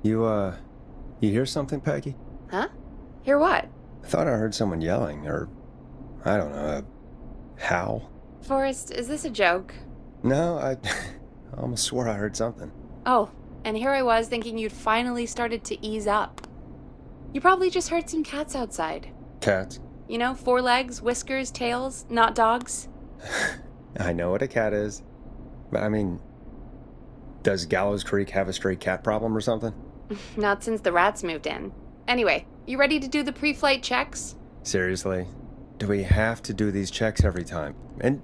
You hear something, Peggy? Huh? Hear what? I thought I heard someone yelling, or, I don't know, a howl. Forrest, is this a joke? No, I almost swore I heard something. Oh, and here I was thinking you'd finally started to ease up. You probably just heard some cats outside. Cats? You know, 4 legs, whiskers, tails, not dogs. I know what a cat is, but I mean, does Gallows Creek have a stray cat problem or something? Not since the rats moved in. Anyway, you ready to do the pre-flight checks? Seriously? Do we have to do these checks every time? And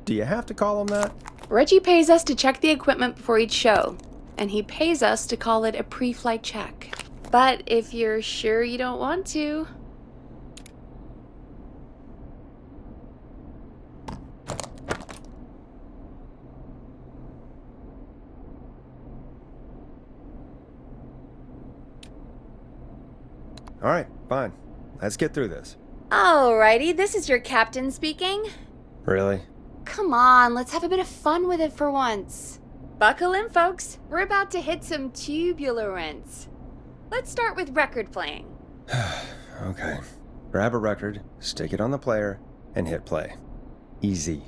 do you have to call them that? Reggie pays us to check the equipment before each show, and he pays us to call it a pre-flight check. But if you're sure you don't want to... All right, fine. Let's get through this. Alrighty, this is your captain speaking. Really? Come on, let's have a bit of fun with it for once. Buckle in, folks. We're about to hit some tubular rents. Let's start with record playing. Okay. Grab a record, stick it on the player, and hit play. Easy.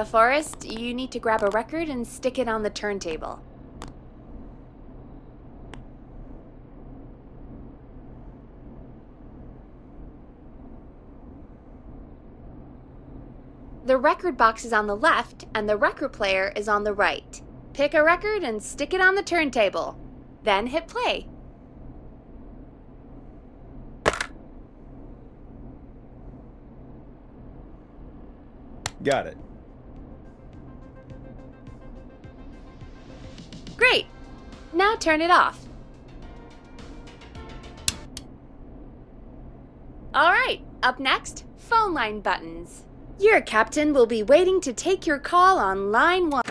Forrest, you need to grab a record and stick it on the turntable. The record box is on the left, and the record player is on the right. Pick a record and stick it on the turntable. Then hit play. Got it. Great! Now turn it off. Alright, up next, phone line buttons. Your captain will be waiting to take your call on line 1.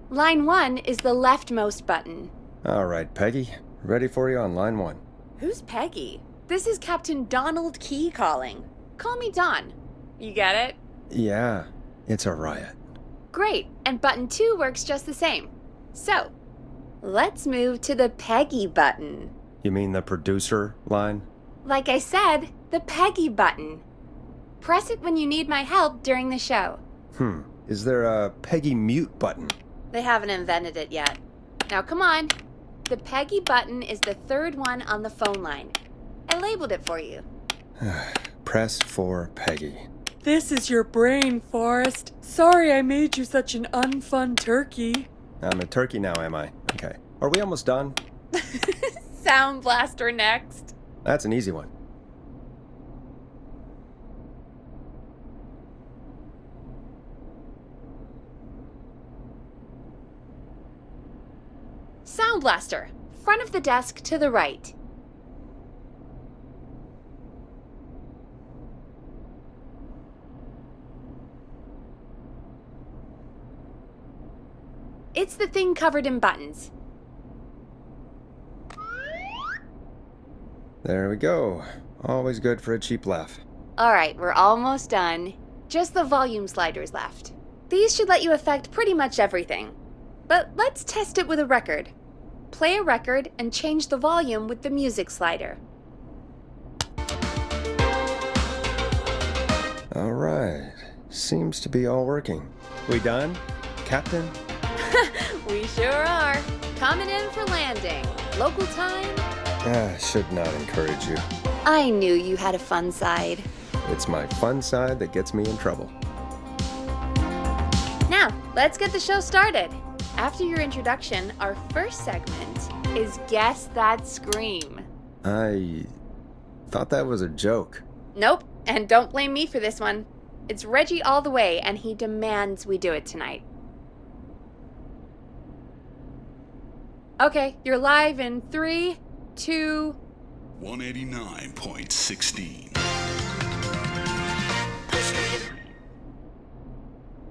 Line 1 is the leftmost button. All right, Peggy. Ready for you on line 1. Who's Peggy? This is Captain Donald Key calling. Call me Don. You get it? Yeah, it's a riot. Great, and button 2 works just the same. So, let's move to the Peggy button. You mean the producer line? Like I said, the Peggy button. Press it when you need my help during the show. Is there a Peggy mute button? They haven't invented it yet. Now come on. The Peggy button is the 3rd one on the phone line. I labeled it for you. Press for Peggy. This is your brain, Forrest. Sorry I made you such an unfun turkey. I'm a turkey now, am I? Okay. Are we almost done? Sound Blaster next. That's an easy one. Sound Blaster, front of the desk to the right. It's the thing covered in buttons. There we go. Always good for a cheap laugh. Alright, we're almost done. Just the volume sliders left. These should let you affect pretty much everything. But let's test it with a record. Play a record and change the volume with the music slider. All right. Seems to be all working. We done, Captain? We sure are. Coming in for landing. Local time? I should not encourage you. I knew you had a fun side. It's my fun side that gets me in trouble. Now, let's get the show started. After your introduction, our first segment is Guess That Scream. I thought that was a joke. Nope, and don't blame me for this one. It's Reggie all the way, and he demands we do it tonight. Okay, you're live in 3, 2... 189.16.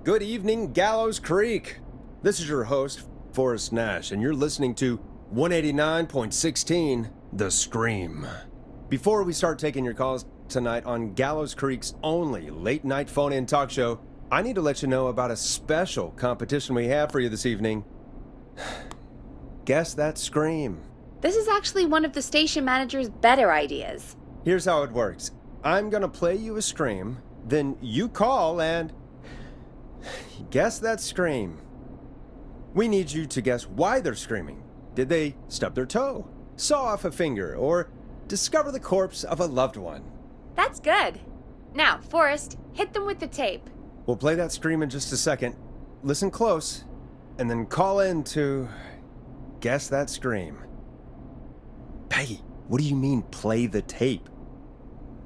Good evening, Gallows Creek. This is your host, Forrest Nash, and you're listening to 189.16, The Scream. Before we start taking your calls tonight on Gallows Creek's only late-night phone-in talk show, I need to let you know about a special competition we have for you this evening. Guess That Scream. This is actually one of the station manager's better ideas. Here's how it works. I'm gonna play you a scream, then you call and guess that scream. We need you to guess why they're screaming. Did they stub their toe, saw off a finger, or discover the corpse of a loved one? That's good. Now, Forrest, hit them with the tape. We'll play that scream in just a second. Listen close, and then call in to guess that scream. Peggy, what do you mean, play the tape?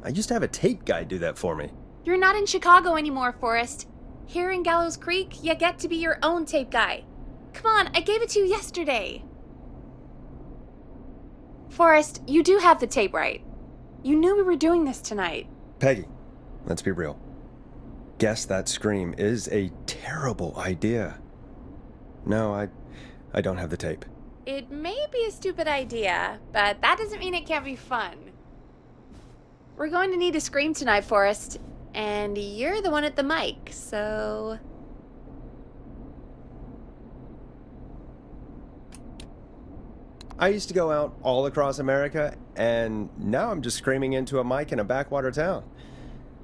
I used to have a tape guy do that for me. You're not in Chicago anymore, Forrest. Here in Gallows Creek, you get to be your own tape guy. Come on, I gave it to you yesterday. Forrest, you do have the tape right. You knew we were doing this tonight. Peggy, let's be real. Guess that scream is a terrible idea. No, I don't have the tape. It may be a stupid idea, but that doesn't mean it can't be fun. We're going to need a scream tonight, Forrest, and you're the one at the mic, so... I used to go out all across America, and now I'm just screaming into a mic in a backwater town.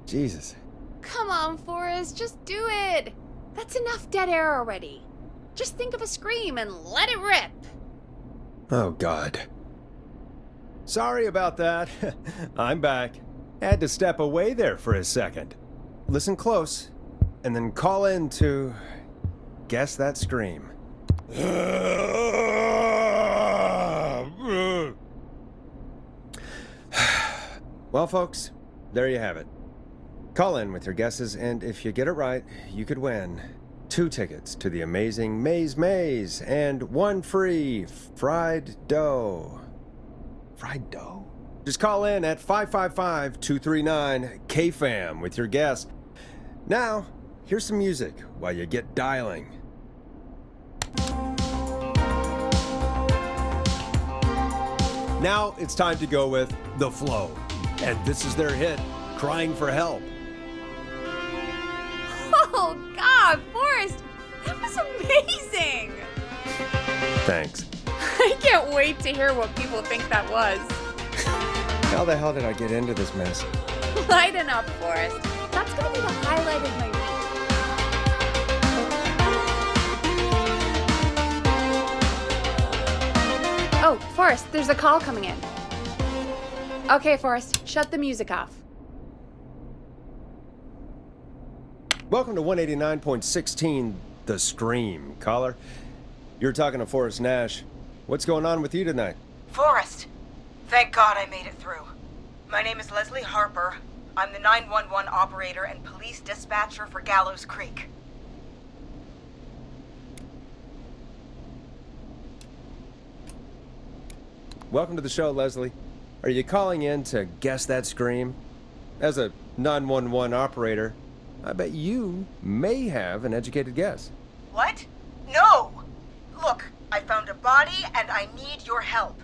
Jesus. Come on, Forrest, just do it. That's enough dead air already. Just think of a scream and let it rip. Oh, God. Sorry about that. I'm back. Had to step away there for a second. Listen close, and then call in to guess that scream. Well, folks, there you have it. Call in with your guesses, and if you get it right, you could win 2 tickets to the amazing Maze and 1 free fried dough. Fried dough? Just call in at 555-239-KFAM with your guess. Now, here's some music while you get dialing. Now it's time to go with The Flow. And this is their hit, Crying for Help. Oh, God, Forrest, that was amazing. Thanks. I can't wait to hear what people think that was. How the hell did I get into this mess? Lighten up, Forrest. That's going to be the highlight of my week. Oh, Forrest, there's a call coming in. Okay, Forrest, shut the music off. Welcome to 189.16, The Scream. Caller, you're talking to Forrest Nash. What's going on with you tonight? Forrest, thank God I made it through. My name is Leslie Harper. I'm the 911 operator and police dispatcher for Gallows Creek. Welcome to the show, Leslie. Are you calling in to guess that scream? As a 911 operator, I bet you may have an educated guess. What? No! Look, I found a body and I need your help.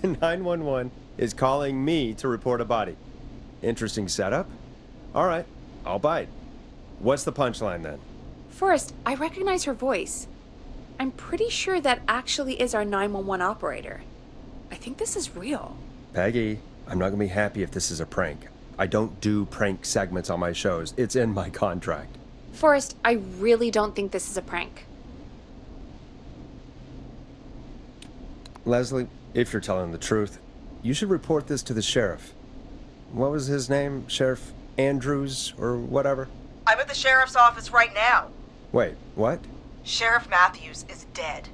911 is calling me to report a body. Interesting setup. All right, I'll bite. What's the punchline then? Forrest, I recognize her voice. I'm pretty sure that actually is our 911 operator. I think this is real. Peggy, I'm not going to be happy if this is a prank. I don't do prank segments on my shows. It's in my contract. Forrest, I really don't think this is a prank. Leslie, if you're telling the truth, you should report this to the sheriff. What was his name? Sheriff Andrews or whatever? I'm at the sheriff's office right now. Wait, what? Sheriff Matthews is dead.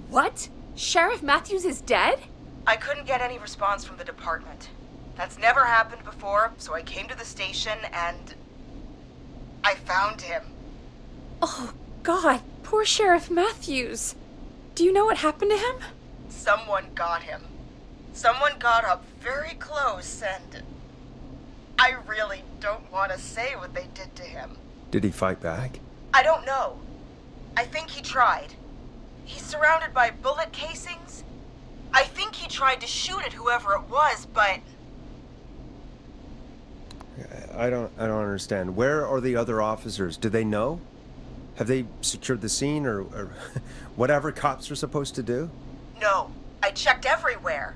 What? Sheriff Matthews is dead? I couldn't get any response from the department. That's never happened before, so I came to the station and I found him. Oh, God, poor Sheriff Matthews. Do you know what happened to him? Someone got him. Someone got up very close and I really don't want to say what they did to him. Did he fight back? I don't know. I think he tried. He's surrounded by bullet casings. I think he tried to shoot at whoever it was, but I don't understand. Where are the other officers? Do they know? Have they secured the scene or whatever cops are supposed to do? no. I checked everywhere.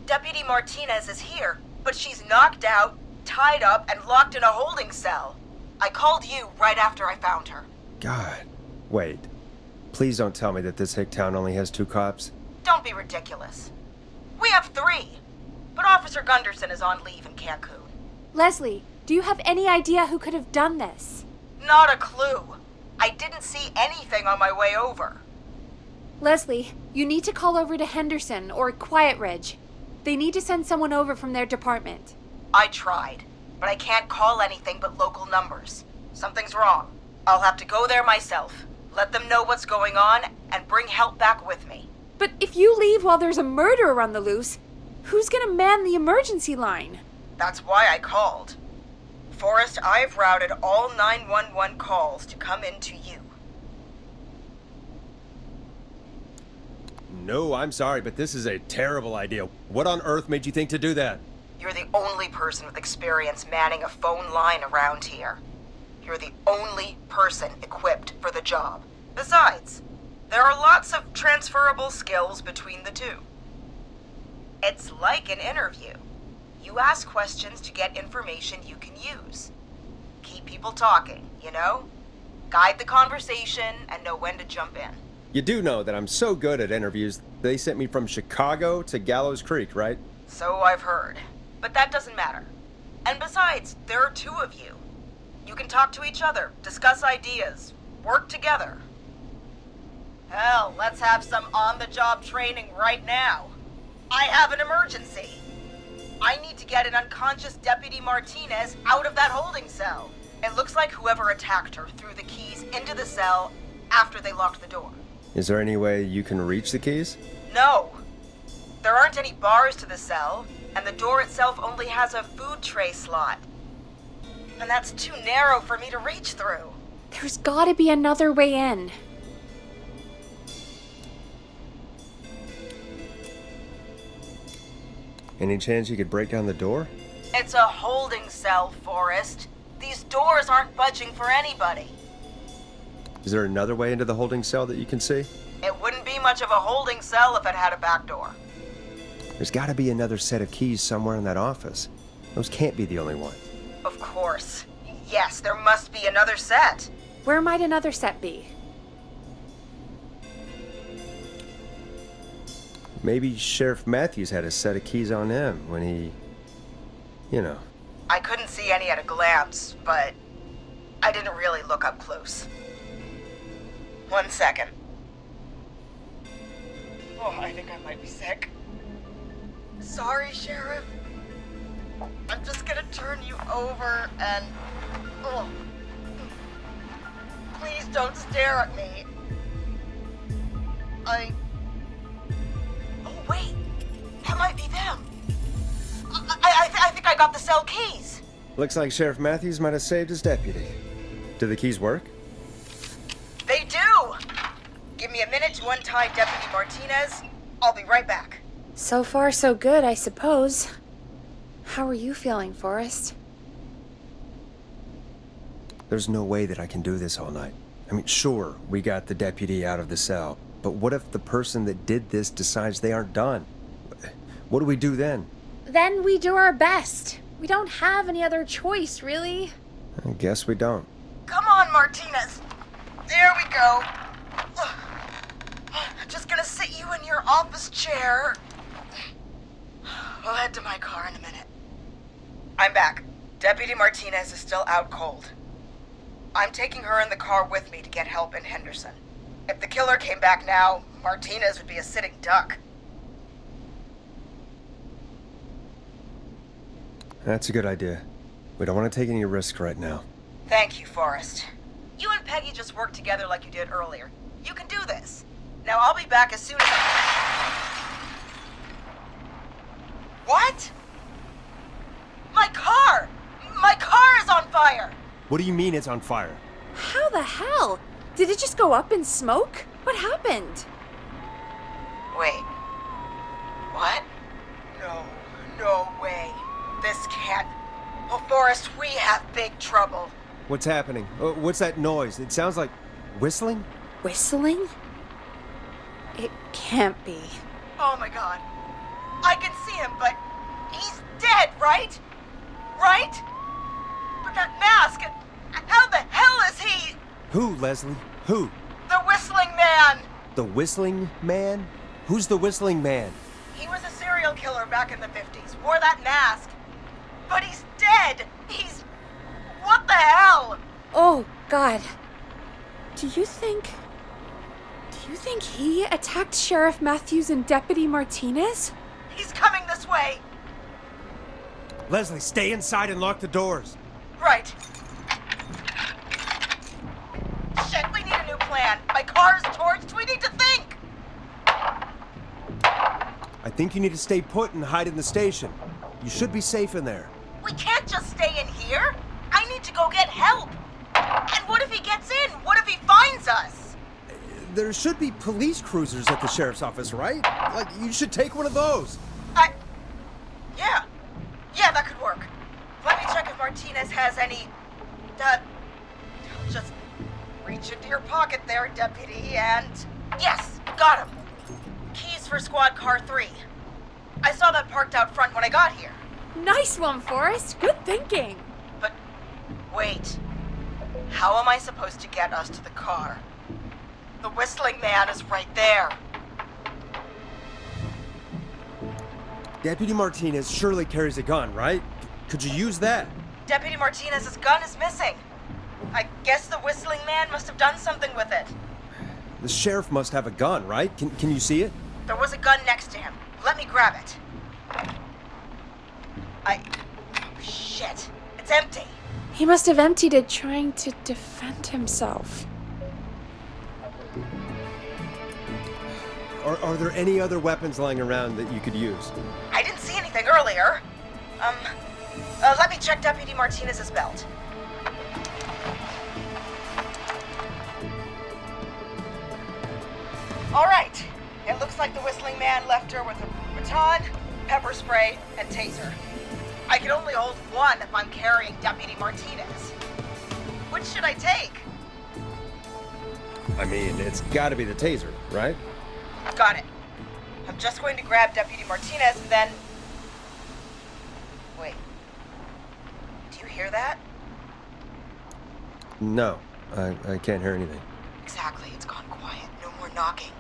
Deputy Martinez is here, but she's knocked out, tied up, and locked in a holding cell. I called you right after I found her. God. Wait. Please don't tell me that this hick town only has 2 cops. Don't be ridiculous. We have 3, but Officer Gunderson is on leave in Cancun. Leslie, do you have any idea who could have done this? Not a clue. I didn't see anything on my way over. Leslie, you need to call over to Henderson or Quiet Ridge. They need to send someone over from their department. I tried, but I can't call anything but local numbers. Something's wrong. I'll have to go there myself, let them know what's going on, and bring help back with me. But if you leave while there's a murderer on the loose, who's gonna man the emergency line? That's why I called. Forrest, I've routed all 911 calls to come in to you. No, I'm sorry, but this is a terrible idea. What on earth made you think to do that? You're the only person with experience manning a phone line around here. You're the only person equipped for the job. Besides, there are lots of transferable skills between the two. It's like an interview. You ask questions to get information you can use. Keep people talking, you know? Guide the conversation and know when to jump in. You do know that I'm so good at interviews, they sent me from Chicago to Gallows Creek, right? So I've heard. But that doesn't matter. And besides, there are 2 of you. You can talk to each other, discuss ideas, work together. Hell, let's have some on-the-job training right now. I have an emergency. I need to get an unconscious Deputy Martinez out of that holding cell. It looks like whoever attacked her threw the keys into the cell after they locked the door. Is there any way you can reach the keys? No. There aren't any bars to the cell, and the door itself only has a food tray slot. And that's too narrow for me to reach through. There's gotta be another way in. Any chance you could break down the door? It's a holding cell, Forrest. These doors aren't budging for anybody. Is there another way into the holding cell that you can see? It wouldn't be much of a holding cell if it had a back door. There's got to be another set of keys somewhere in that office. Those can't be the only ones. Of course. Yes, there must be another set. Where might another set be? Maybe Sheriff Matthews had a set of keys on him when he... you know. I couldn't see any at a glance, but I didn't really look up close. 1 second. Oh, I think I might be sick. Sorry, Sheriff. I'm just gonna turn you over and... Oh. Please don't stare at me. Oh, wait. That might be them. I think I got the cell keys. Looks like Sheriff Matthews might have saved his deputy. Do the keys work? They do! Give me a minute to untie Deputy Martinez. I'll be right back. So far, so good, I suppose. How are you feeling, Forrest? There's no way that I can do this all night. I mean, sure, we got the deputy out of the cell, but what if the person that did this decides they aren't done? What do we do then? Then we do our best. We don't have any other choice, really. I guess we don't. Come on, Martinez. There we go. Just gonna sit you in your office chair. We'll head to my car in a minute. I'm back. Deputy Martinez is still out cold. I'm taking her in the car with me to get help in Henderson. If the killer came back now, Martinez would be a sitting duck. That's a good idea. We don't want to take any risks right now. Thank you, Forrest. You and Peggy just worked together like you did earlier. You can do this. Now I'll be back as soon as What? My car! My car is on fire! What do you mean it's on fire? How the hell? Did it just go up in smoke? What happened? Wait. What? No way. This can't... Oh, Forrest, we have big trouble. What's happening? What's that noise? It sounds like whistling? Whistling? It can't be. Oh my god. I can see him, but he's dead, right? Right? But that mask, how the hell is he? Who, Leslie? Who? The Whistling Man! The Whistling Man? Who's the Whistling Man? He was a serial killer back in the 50s, wore that mask. But he's dead! He's... What the hell? Oh, God. Do you think he attacked Sheriff Matthews and Deputy Martinez? He's coming this way! Leslie, stay inside and lock the doors. Right. Shit, we need a new plan. My car's torched. We need to think. I think you need to stay put and hide in the station. You should be safe in there. We can't just stay in here. I need to go get help. And what if he gets in? What if he finds us? There should be police cruisers at the sheriff's office, right? Like, you should take one of those. Yeah, that could work. Let me check if Martinez has any... Just reach into your pocket there, Deputy, and... Yes, got him. Keys for Squad Car 3. I saw that parked out front when I got here. Nice one, Forrest. Good thinking. But, wait. How am I supposed to get us to the car? The Whistling Man is right there. Deputy Martinez surely carries a gun, right? Could you use that? Deputy Martinez's gun is missing. I guess the Whistling Man must have done something with it. The sheriff must have a gun, right? Can you see it? There was a gun next to him. Let me grab it. Oh, shit. It's empty. He must have emptied it trying to defend himself. Are there any other weapons lying around that you could use? I didn't see anything earlier. Let me check Deputy Martinez's belt. All right. It looks like the Whistling Man left her with a baton, pepper spray, and taser. I can only hold one if I'm carrying Deputy Martinez. Which should I take? I mean, it's gotta be the taser, right? Got it. I'm just going to grab Deputy Martinez and then... Wait. Do you hear that? No, I can't hear anything. Exactly. It's gone quiet. No more knocking.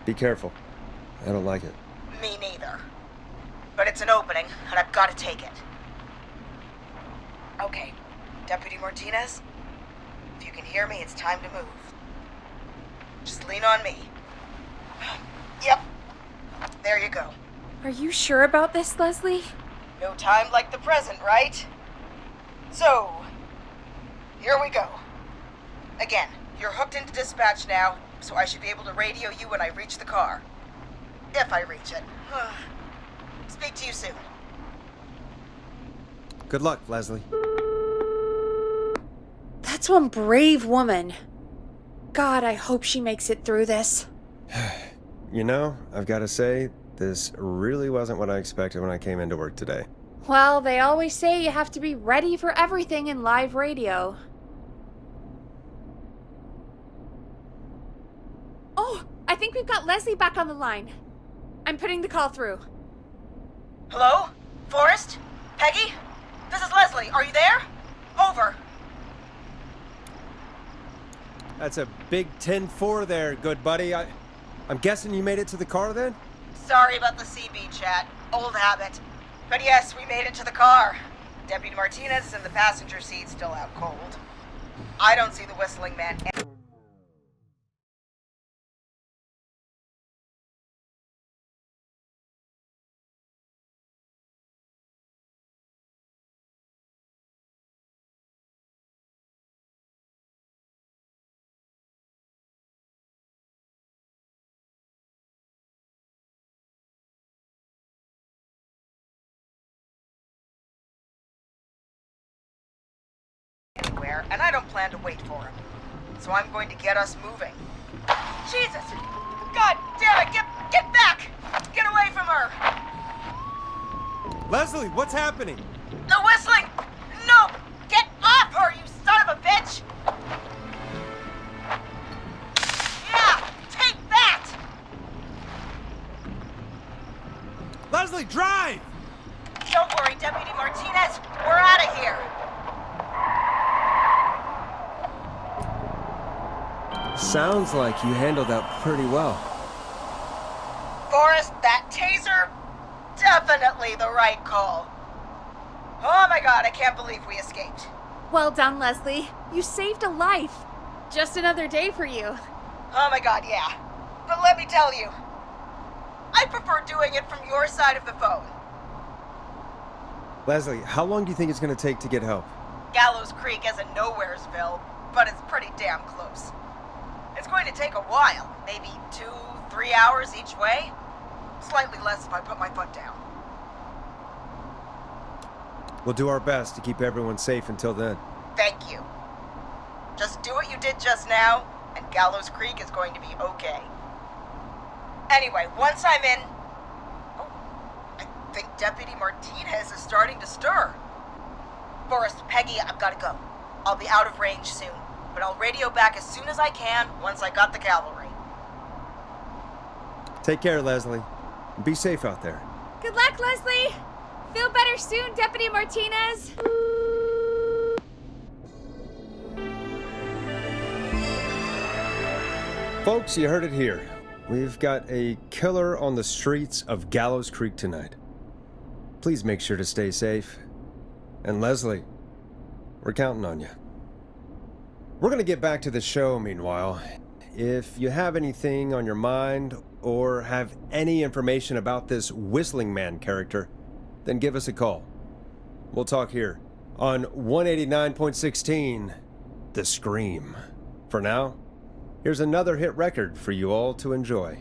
Be careful. I don't like it. Me neither. But it's an opening, and I've got to take it. Okay. Deputy Martinez? If you can hear me, it's time to move. Just lean on me. Yep. There you go. Are you sure about this, Leslie? No time like the present, right? So, here we go. Again, you're hooked into dispatch now, so I should be able to radio you when I reach the car. If I reach it. Speak to you soon. Good luck, Leslie. That's one brave woman. God, I hope she makes it through this. You know, I've got to say, this really wasn't what I expected when I came into work today. Well, they always say you have to be ready for everything in live radio. Oh, I think we've got Leslie back on the line. I'm putting the call through. Hello? Forrest? Peggy? This is Leslie. Are you there? Over. That's a big 10-4 there, good buddy. I'm guessing you made it to the car then? Sorry about the CB chat. Old habit. But yes, we made it to the car. Deputy Martinez is in the passenger seat, still out cold. I don't see the whistling man anywhere, and I don't plan to wait for him. So I'm going to get us moving. Jesus! God damn it! Get back! Get away from her! Leslie, what's happening? The whistling! No! Get off her, you son of a bitch! Yeah! Take that! Leslie, drive! Don't worry, Deputy Martinez. We're out of here. Sounds like you handled that pretty well. Forrest, that taser? Definitely the right call. Oh my god, I can't believe we escaped. Well done, Leslie. You saved a life. Just another day for you. Oh my god, yeah. But let me tell you, I prefer doing it from your side of the phone. Leslie, how long do you think it's going to take to get help? Gallows Creek isn't Nowheresville, but it's pretty damn close. It's going to take a while, maybe 2-3 hours each way. Slightly less if I put my foot down. We'll do our best to keep everyone safe until then. Thank you. Just do what you did just now, and Gallows Creek is going to be okay. Anyway, once I'm in... Oh, I think Deputy Martinez is starting to stir. Forrest, Peggy, I've got to go. I'll be out of range soon, but I'll radio back as soon as I can once I got the cavalry. Take care, Leslie. Be safe out there. Good luck, Leslie. Feel better soon, Deputy Martinez. Folks, you heard it here. We've got a killer on the streets of Gallows Creek tonight. Please make sure to stay safe. And Leslie, we're counting on you. We're going to get back to the show meanwhile. If you have anything on your mind or have any information about this Whistling Man character, then give us a call. We'll talk here on 189.16, The Scream. For now, here's another hit record for you all to enjoy.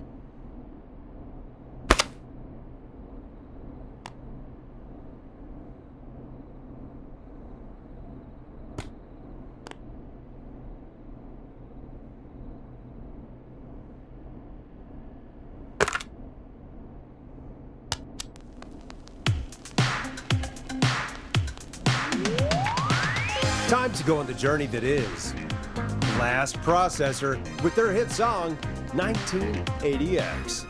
Time to go on the journey that is Last Processor with their hit song 1980X.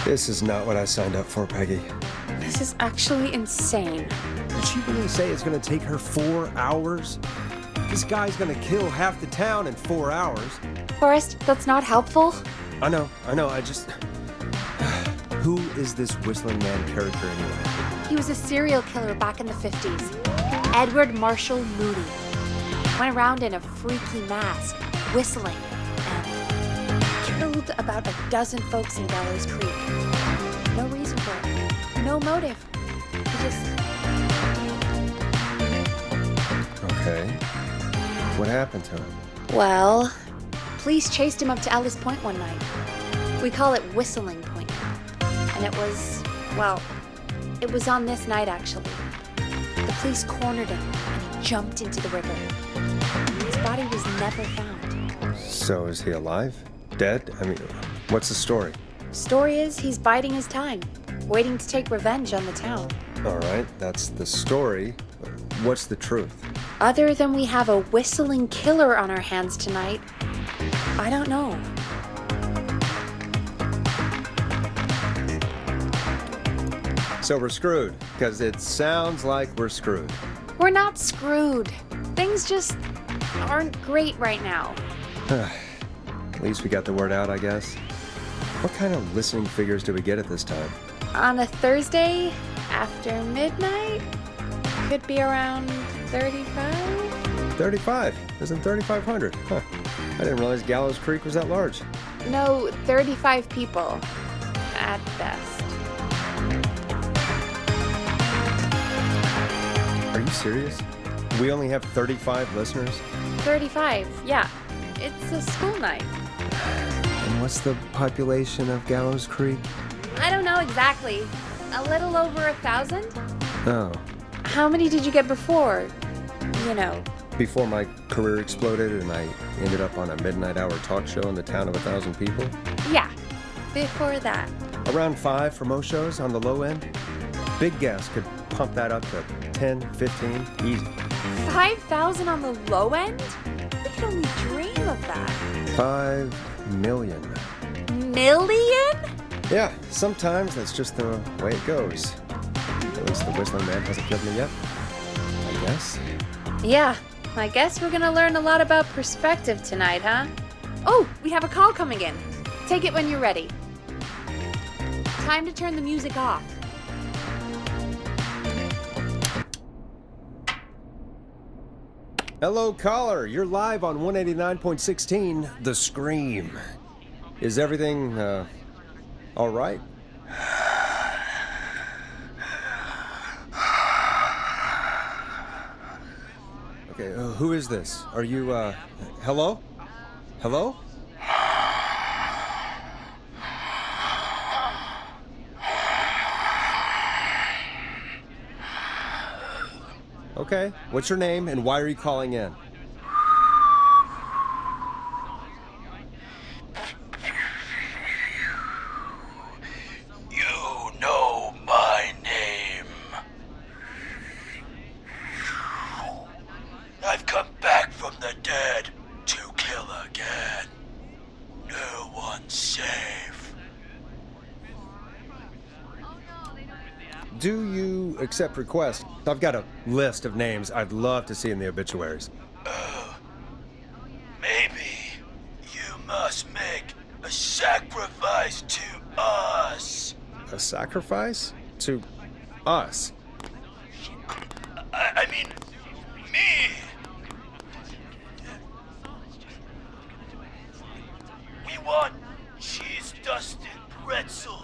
This is not what I signed up for, Peggy. This is actually insane. Did she really say it's going to take her 4 hours? This guy's going to kill half the town in 4 hours. Forrest, that's not helpful. I know, I just... Who is this Whistling Man character anyway? He was a serial killer back in the 50s. Edward Marshall Moody. Went around in a freaky mask, whistling, and killed about a dozen folks in Gallows Creek. No reason for it. No motive. He just... Okay. What happened to him? Well, police chased him up to Alice Point one night. We call it Whistling Point now. And it was, well, it was on this night actually. The police cornered him and he jumped into the river. His body was never found. So is he alive? Dead? I mean, what's the story? Story is he's biding his time, waiting to take revenge on the town. All right, that's the story. What's the truth? Other than we have a whistling killer on our hands tonight, I don't know. So we're screwed, because it sounds like we're screwed. We're not screwed. Things just aren't great right now. At least we got the word out, I guess. What kind of listening figures do we get at this time? On a Thursday after midnight? Could be around 35? 35? Isn't 3,500? Huh. I didn't realize Gallows Creek was that large. No, 35 people. At best. Are you serious? We only have 35 listeners? 35, yeah. It's a school night. And what's the population of Gallows Creek? I don't know exactly. A little over 1,000? Oh. How many did you get before? You know. Before my career exploded and I ended up on a midnight hour talk show in the town of 1,000 people? Yeah, before that. Around 5 for most shows on the low end. Big gas could pump that up to 10, 15, easy. 5,000 on the low end? We could only dream of that. 5 million. Million? Yeah, sometimes that's just the way it goes. At least the Whistling Man hasn't killed me yet, I guess. Yeah, I guess we're gonna learn a lot about perspective tonight, huh? Oh, we have a call coming in. Take it when you're ready. Time to turn the music off. Hello, caller. You're live on 189.16, The Scream. Is everything, all right? Okay, who is this? Are you, hello? Hello? Okay, what's your name and why are you calling in? You know my name. I've come back from the dead to kill again. No one's safe. Do you accept requests? I've got a list of names I'd love to see in the obituaries. Maybe you must make a sacrifice to us. A sacrifice? To us? I mean, me. We want cheese-dusted pretzels.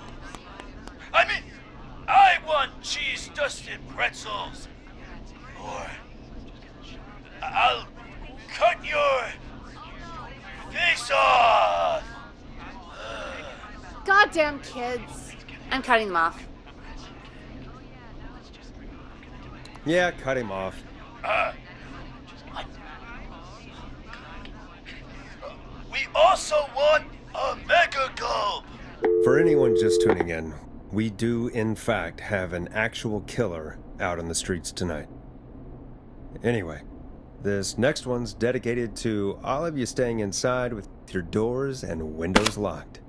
I want cheese-dusted pretzels. Or I'll cut your face off. Goddamn kids. I'm cutting them off. Yeah, cut him off. We also want a mega gulp. For anyone just tuning in, we do, in fact, have an actual killer out on the streets tonight. Anyway, this next one's dedicated to all of you staying inside with your doors and windows locked.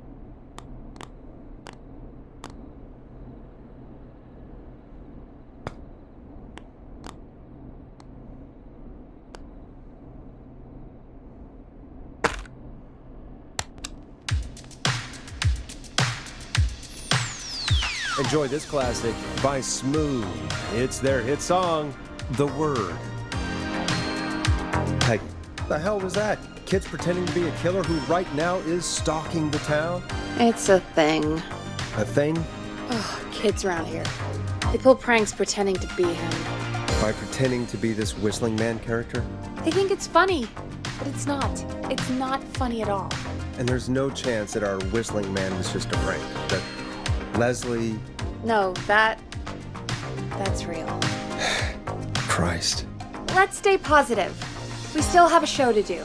Enjoy this classic by Smooth. It's their hit song, The Word. Hey, the hell was that? Kids pretending to be a killer who right now is stalking the town? It's a thing. A thing? Ugh, kids around here. They pull pranks pretending to be him. By pretending to be this Whistling Man character? They think it's funny, but it's not. It's not funny at all. And there's no chance that our Whistling Man was just a prank. That Leslie... No, that's real. Christ. Let's stay positive. We still have a show to do.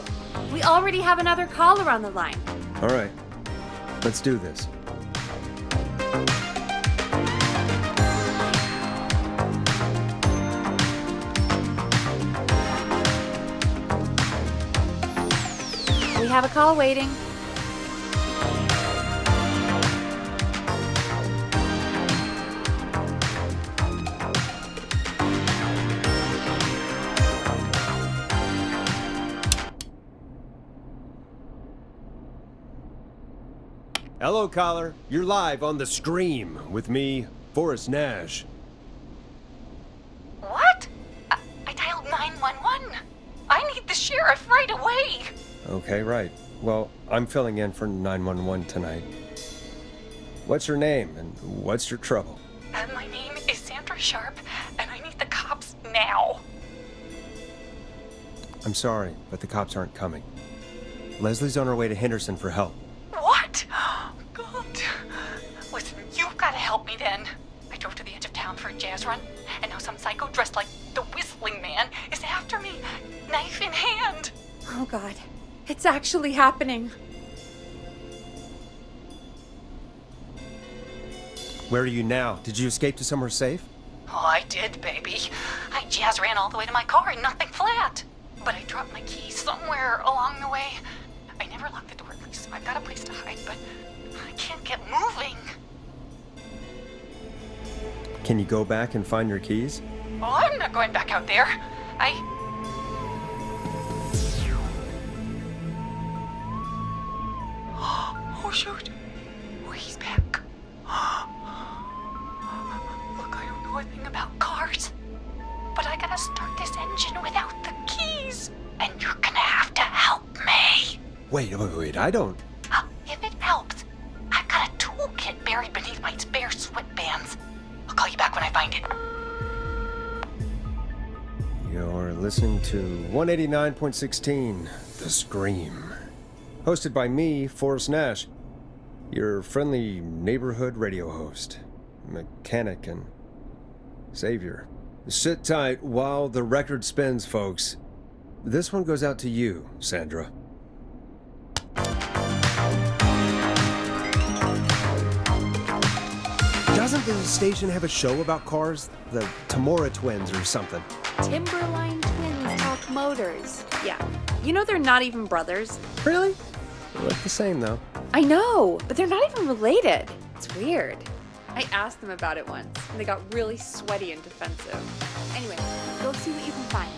We already have another caller on the line. All right, let's do this. We have a call waiting. Hello, caller. You're live on the Scream with me, Forrest Nash. What? I dialed 911. I need the sheriff right away. Okay, right. Well, I'm filling in for 911 tonight. What's your name and what's your trouble? My name is Sandra Sharp, and I need the cops now. I'm sorry, but the cops aren't coming. Leslie's on her way to Henderson for help. What? God. Listen, you've got to help me then. I drove to the edge of town for a jazz run, and now some psycho dressed like the Whistling Man is after me, knife in hand. Oh God, it's actually happening. Where are you now? Did you escape to somewhere safe? Oh, I did, baby. I jazz ran all the way to my car and nothing flat. But I dropped my keys somewhere along the way. I never locked the door, at least I've got a place to hide, but I can't get moving. Can you go back and find your keys? Oh, I'm not going back out there. Oh, shoot. Oh, he's back. Look, I don't know a thing about cars, but I gotta start this engine without the keys. And you're gonna have to help me. Wait, I don't. If it helps, I've got a toolkit buried beneath my spare sweatbands. I'll call you back when I find it. You're listening to 189.16, The Scream. Hosted by me, Forrest Nash, your friendly neighborhood radio host, mechanic, and savior. Sit tight while the record spins, folks. This one goes out to you, Sandra. Doesn't the station have a show about cars? The Tamora twins or something? Timberline twins talk motors. Yeah. You know they're not even brothers. Really? They look the same, though. I know, but they're not even related. It's weird. I asked them about it once, and they got really sweaty and defensive. Anyway, go see what you can find.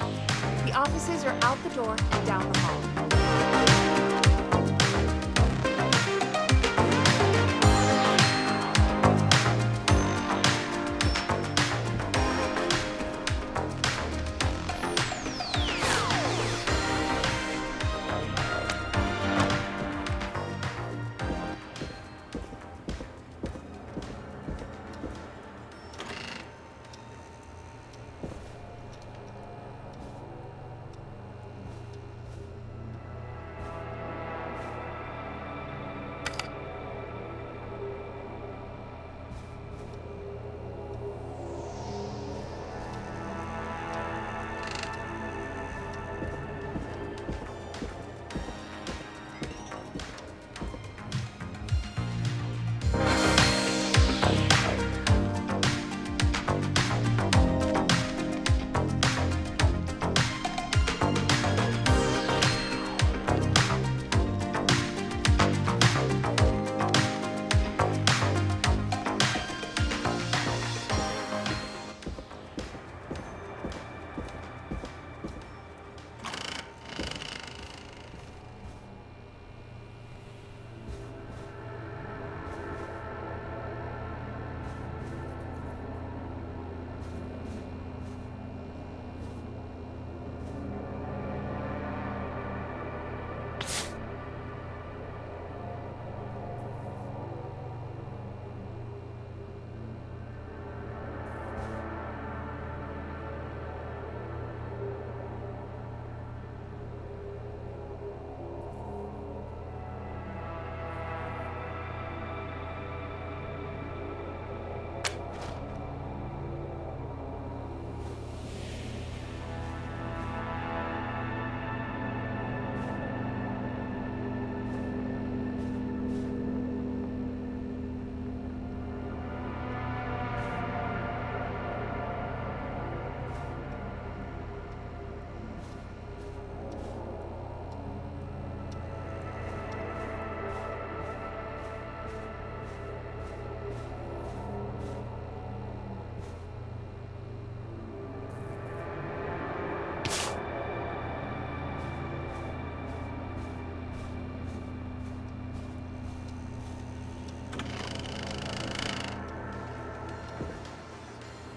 The offices are out the door and down the hall.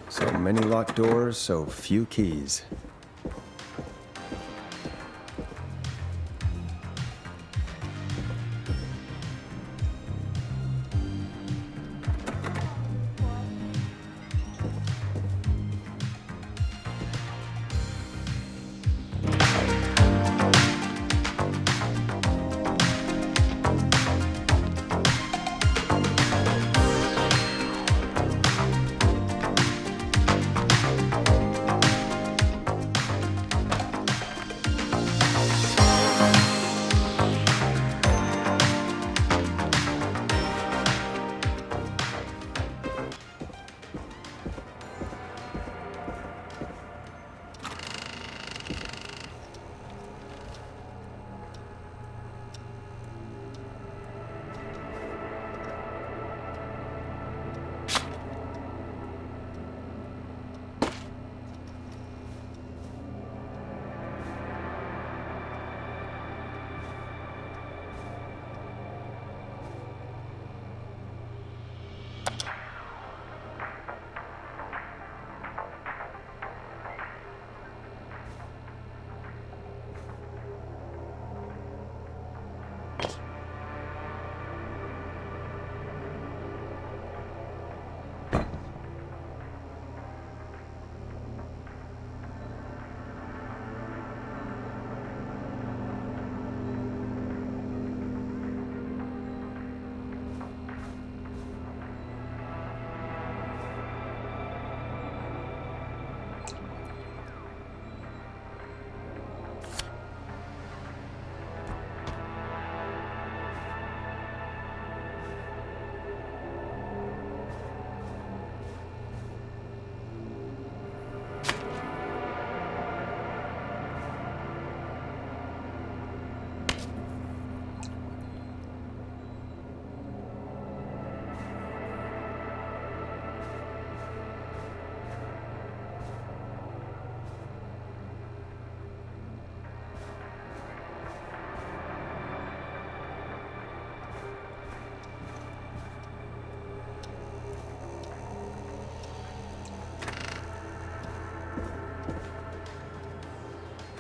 So many locked doors, so few keys.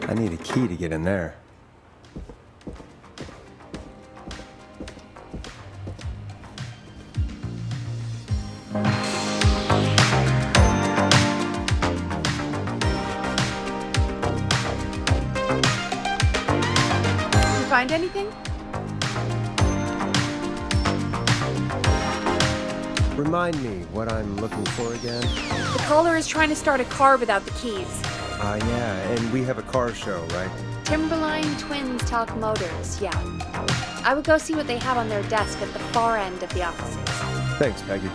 I need a key to get in there. You find anything? Remind me what I'm looking for again? The caller is trying to start a car without the keys. Yeah, and we have a car show, right? Timberline Twins Talk Motors, yeah. I would go see what they have on their desk at the far end of the offices. Thanks, Peggy.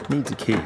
Needs a key.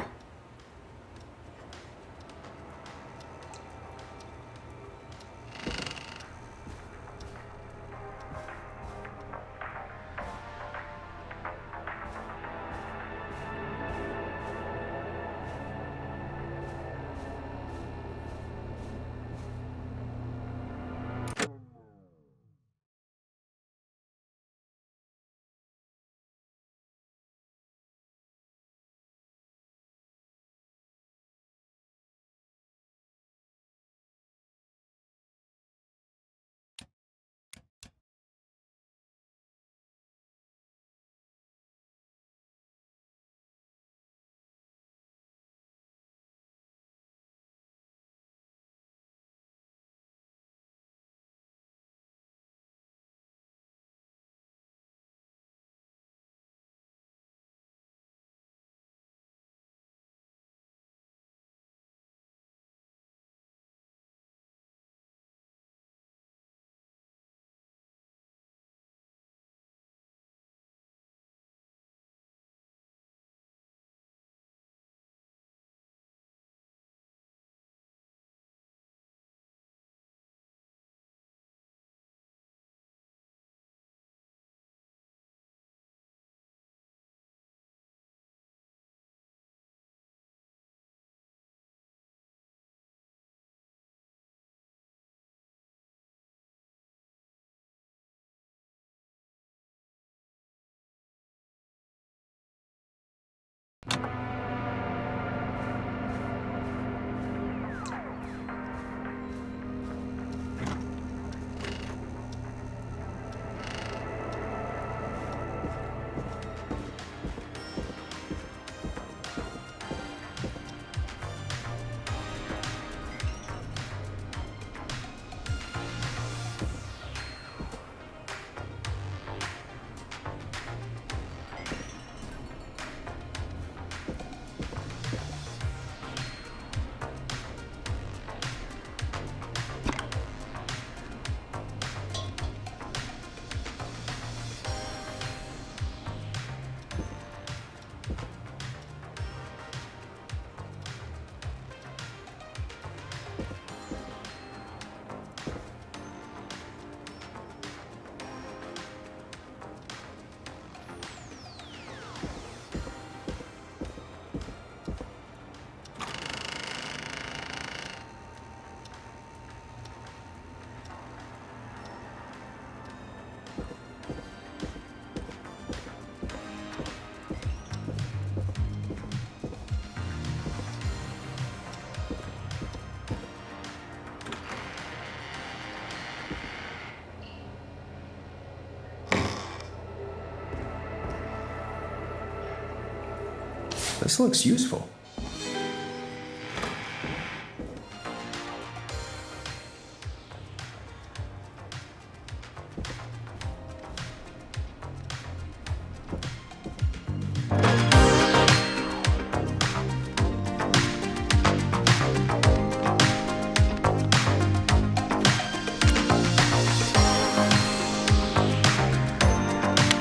This looks useful.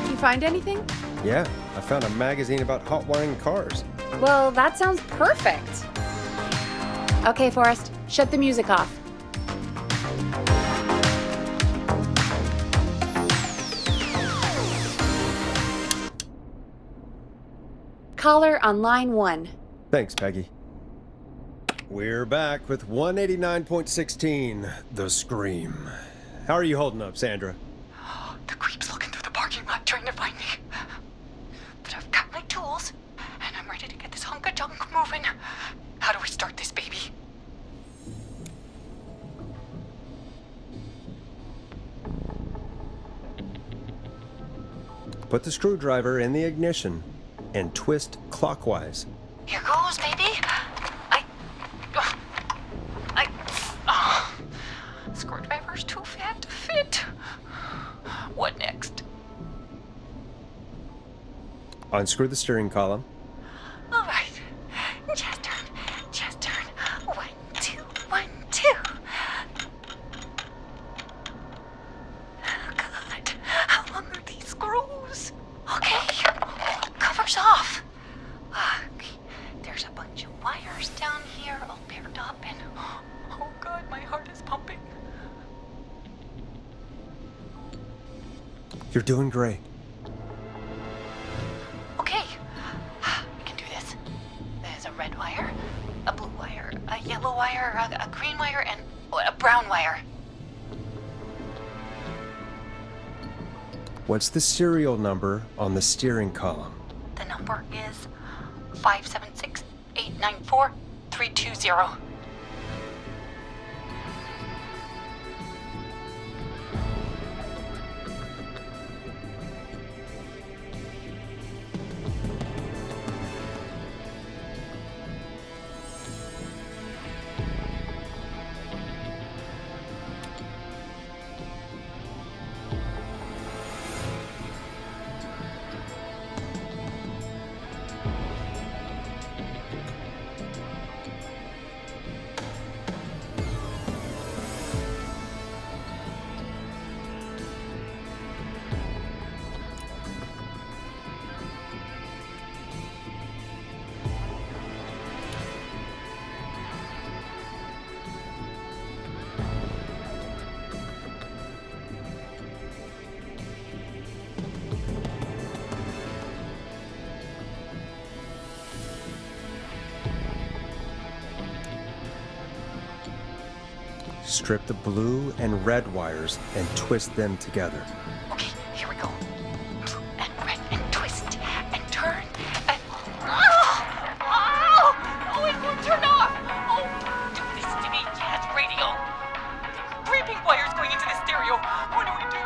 You find anything? Yeah, I found a magazine about hot wiring cars. Well, that sounds perfect. Okay, Forrest, shut the music off. Caller on line 1. Thanks, Peggy. We're back with 189.16, The Scream. How are you holding up, Sandra? The creep's looking through the parking lot trying to find me. But I've got my tools, and I'm ready to get this hunk of junk moving. How do we start this baby? Put the screwdriver in the ignition and twist clockwise. Here goes, baby. Screwdriver's too fat to fit. What next? Unscrew the steering column. All right. Just turn. Just turn. 1, 2, 1, 2. Oh, God. How long are these screws? Okay. Cover's off. You're doing great. Okay, I can do this. There's a red wire, a blue wire, a yellow wire, a green wire, and a brown wire. What's the serial number on the steering column? The number is 576-894-320. Strip the blue and red wires and twist them together. Okay, here we go. Blue and red and twist and turn and... Oh, it won't turn off! Oh, do this to me, Jazz Radio. There are 3 pink wires going into the stereo. What do we do?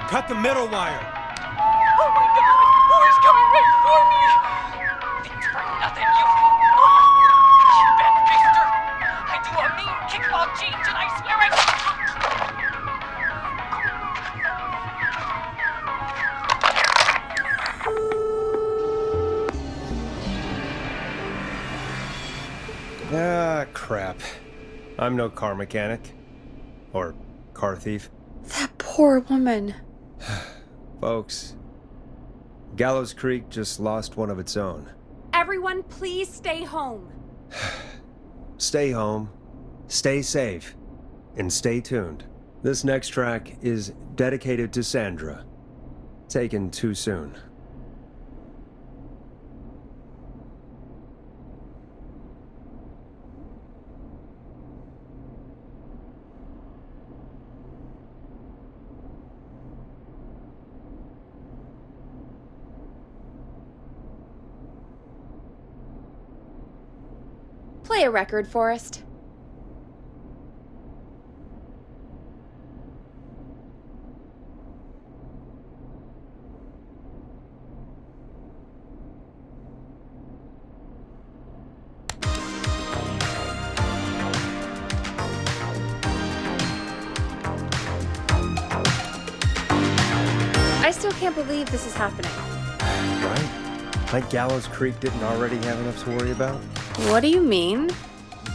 Cut the middle wire. Oh my God! Oh, he's coming right for me! Thanks for nothing, you... Oh, you bad mister! I do a mean kickball change and I swear Ah, crap. I'm no car mechanic. Or car thief. That poor woman. Folks, Gallows Creek just lost one of its own. Everyone, please stay home. Stay home, stay safe, and stay tuned. This next track is dedicated to Sandra. Taken too soon. Play a record, Forrest. I still can't believe this is happening. Right? Like Gallows Creek didn't already have enough to worry about? What do you mean?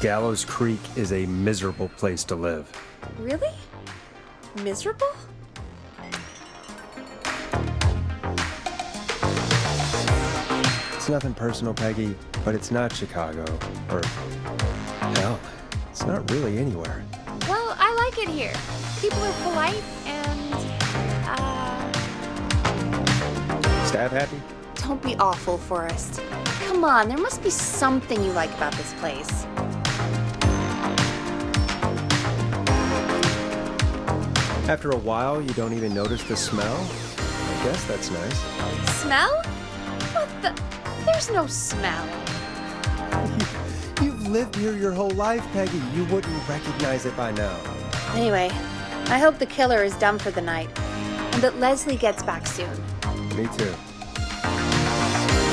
Gallows Creek is a miserable place to live. Really? Miserable? It's nothing personal, Peggy, but it's not Chicago. Or, hell, it's not really anywhere. Well, I like it here. People are polite and, Staff happy? don't be awful, Forrest. Come on, there must be something you like about this place. After a while, you don't even notice the smell? I guess that's nice. Smell? What the? There's no smell. You've lived here your whole life, Peggy. You wouldn't recognize it by now. Anyway, I hope the killer is done for the night, and that Leslie gets back soon. Me too.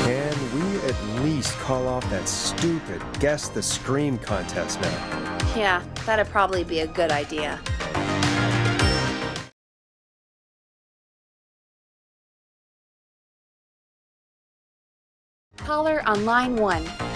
Can we at least call off that stupid Guess the Scream contest now? Yeah, that'd probably be a good idea. caller on line 1.